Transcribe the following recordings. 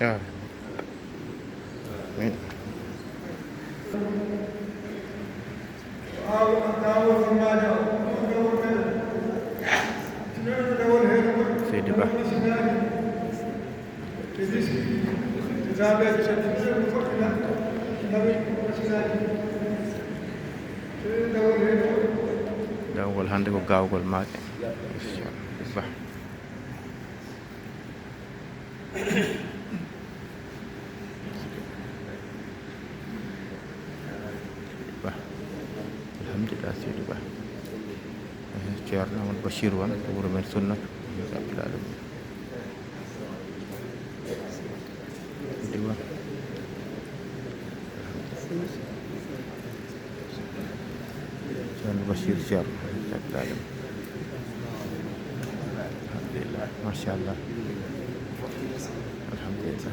آمين. سيدي با dawgol hande ko gawgol maɗe ba alhamdulillah seydi ba ceerno Amadou Bachir won to wuro men Sunnatu rabbil alamin diwa ceerno Bachir ceerno rabbil alamin alhamdulillah machallah alhamdulillah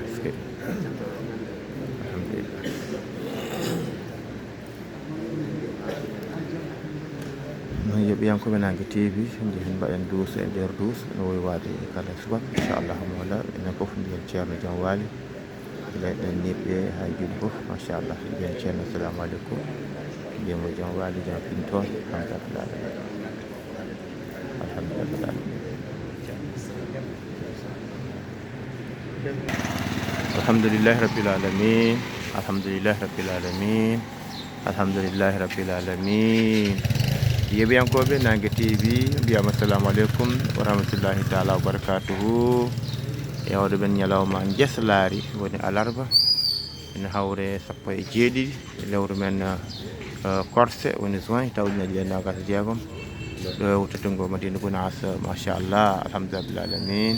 alhamdulillah yeɓiyankoɓe Nangue TV jehen mbaɗen duuso e nder duuso no woyi waade kala subaka inchallah mola enen foof mbiyen ceerno jaam waali leyɗen niɓɓe hay juuɗe foof machallah mbiyen ceerno assalamu aleykum mbiyemo jaam waali jaam fin toon alhamdulillah alhamdulillahi rabbil alamin alhamdulillahi rabbil alamin alhamdulillahi rabbil alamin yeɓiyankoɓe Nangue TV mbiyama assalamu aleykum wa rahmatullahi taala wa barakatuhu e hawde men ñalawma jeslaari woni alarba ene hawre 17 lewru men korse woni juin tawɗinaji e nogas jeegom ɗo e wuttotungo Madina Gounass machallah alhamdulillah bil alamin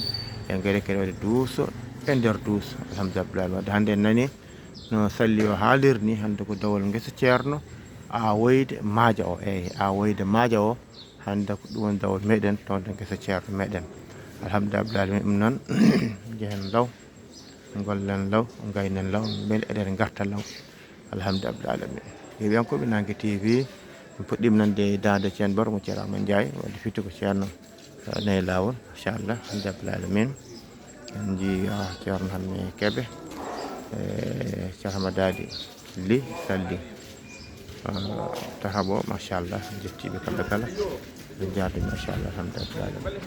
en gari kadi waɗe duuso e nder duuso alhamdulillah bil alamin wadde hannde en nani no salli o haalirni hannde ko dawol ngesa ceerno awoyde maaja o eyi awoyde maaja o hannde ko ɗum woni dawol meɗen tawde ngesa ceerno meɗen alhamdulillah bil alamin ɗum noon jehen law gollen law gaynen law beele eɗen garta law alhamdulillah bil alamin yeɓiyankoɓe Nangue TV mi puɗɗima nande dande ceerno Baro mo ceerno Amadou Ndiaye wadde fitti ko ceerno nayi lawol inchallah alhamdulillah bil alamin en jii ceerno hanne Keɓe ceerno Hamadadi Ly salli tahabo machallah jettiɓe kamɓe kala ɓe jarde machallah alhamdulillah bil alamin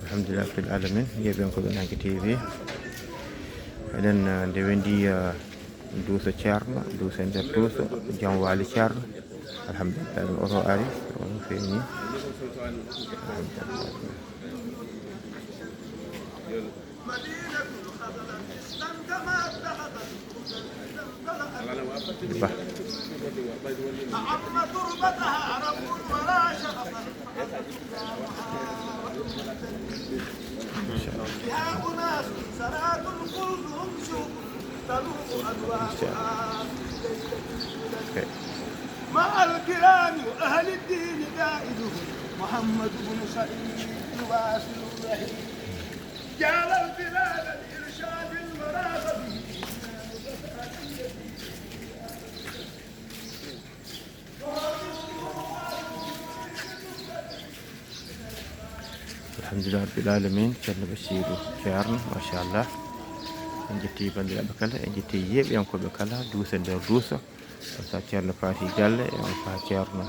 alhamdulillah bil alamin yeɓen koɓe Nangue TV eɗen nde wendi duusa ceerno duusa nder duusa jam waali ceerno alhamdulillah ɗum oto ari ono feewi ni ba أعم تربتها رب ولا شرفا بها أناس سرات قلوبهم شوق تلوح ألواحها مع الكرام وأهل الدين قائدهم محمد بن سعيد يواصل الرحيم جعل البلاد الإرشاد المراغب alhamdulillah rabbil alamin ceerno Bassirou ceerno machallah en jetti bandiraɓe kala en jetti yeɓiyankoɓe kala duusa nder duusa sa ceerno faati galle en fa ceerno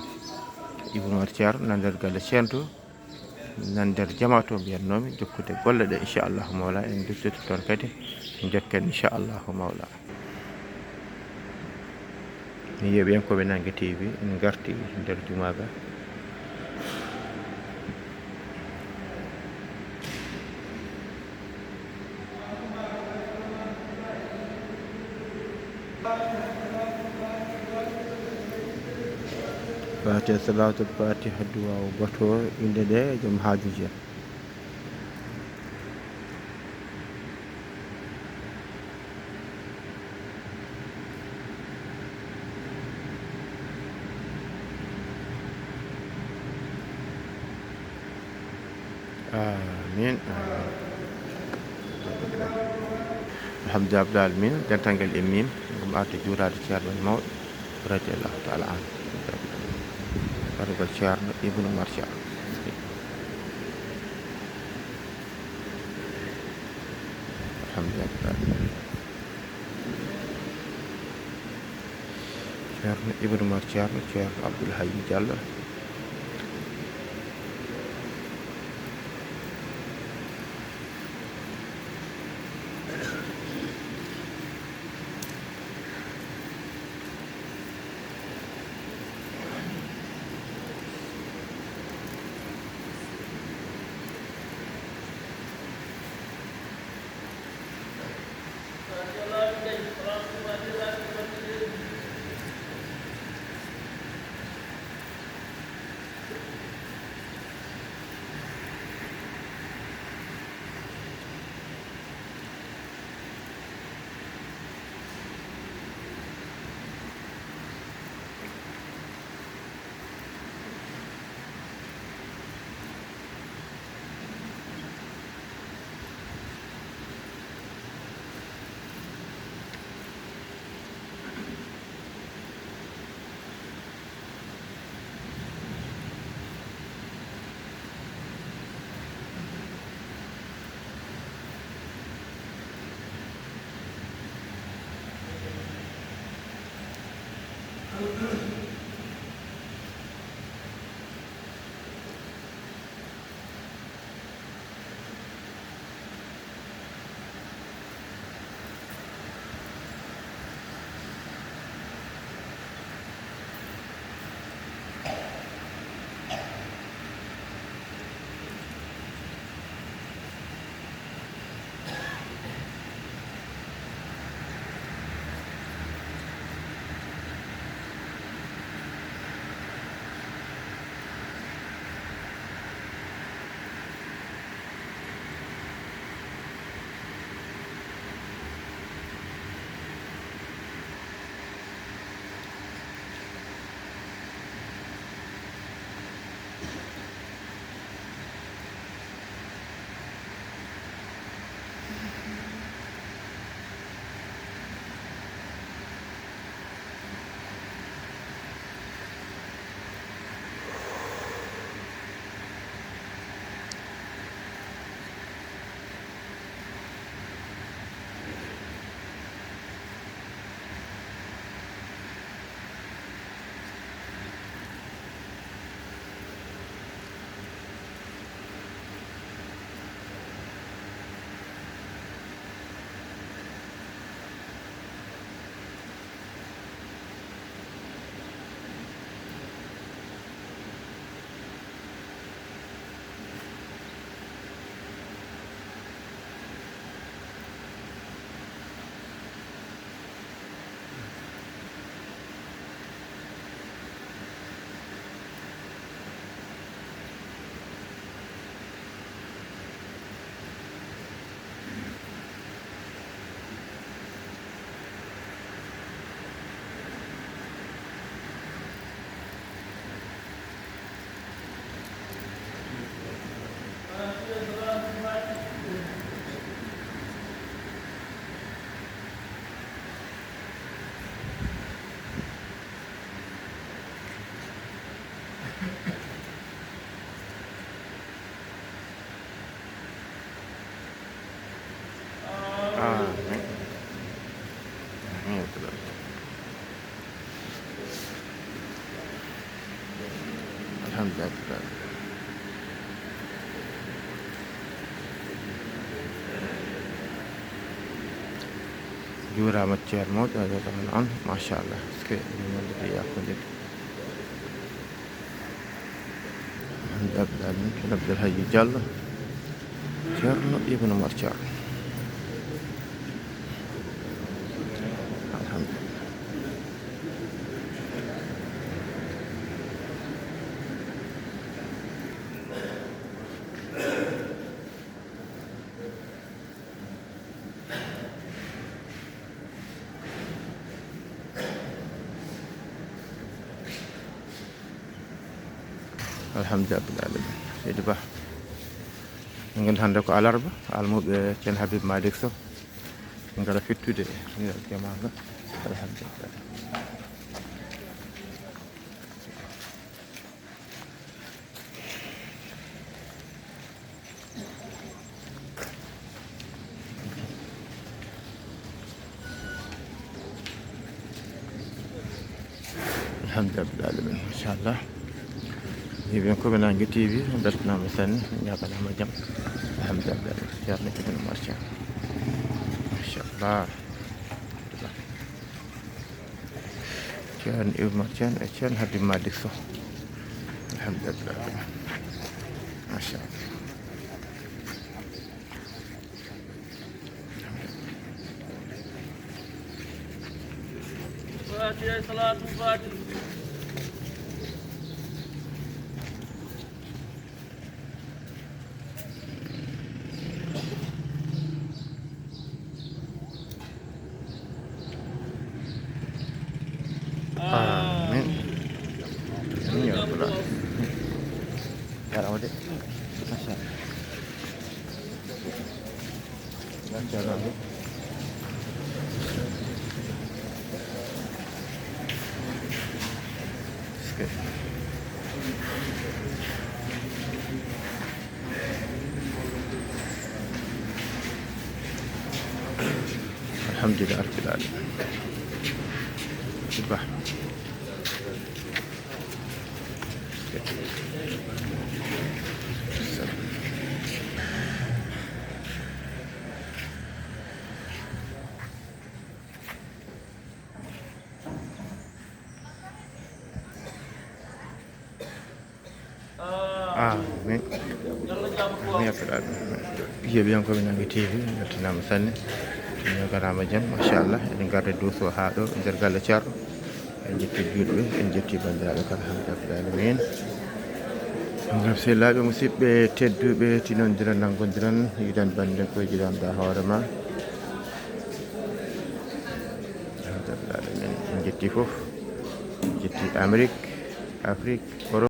Ibou Mar ceerno nan nder galle ceento nan nder jama to mbiyatnomi jokkude golle ɗe inchallahu mawla en duttito toon kadi jokken inchallahu mawla mi yeɓiyankoɓe Nangue TV en garti nder jumaga fatiha salatul fatiha duwa o bato inde ɗe joom haajuji en amin alhamdulillah rabbil alamin dental immim ɗum arde juurade ceerno mawɗo radiallahu taala an bargal ceerno Ibou Mar ceerno alhamdulillah ceerno Ibou Mar ceerno ceerno Abdoul Hayy Diallo alhamdulillah. juurama ceerno mawɗo radiyallahu anhu machallah ske min wonde yakkude alhamdulillah min ceerno Abdoulhaji Diallo ceerno Ibn Umar Ceerno alhamdulillah. alhamdulillah rabbil alamin. Seydi Ba min gandi hannde ko alarba almuɓe ceerno Habib Malick Sow min ngara fittude ngal jamaga alhamdulillah. alhamdulillah rabbil alamin machallah. Bien ko Nangue TV beltanama sanne jaɓanama jaam alhamdulillah ceerno Ibn Umar Ceerno machallah ceerno Ibn Umar Ceerno e ceerno Habib Malick Sow alhamdulillah machallah. Amin. Amin ya rabbal alamin. Ya Rabbi. Masyaallah. Masyaallah. Alhamdulillah rabbil alamin. Subah. Amin. Amin ya rabbal alamin. Heeɓiyankoɓe Nangue TV beltanama sanne min garama jam machallah eɗen garde Douso ha ɗo nder galle ceerno en jetti julɓe en jetti bandiraɓe kala alhamdulillah rabbil alamin. ngam sehilaɓe musidɓe tedduɓe tinodiran nanggodiran yiɗan bande koye jiɗanɗa hoorema alhamdulillah rabbil alamin. En jetti foof en jetti Amérique Afrique Europe.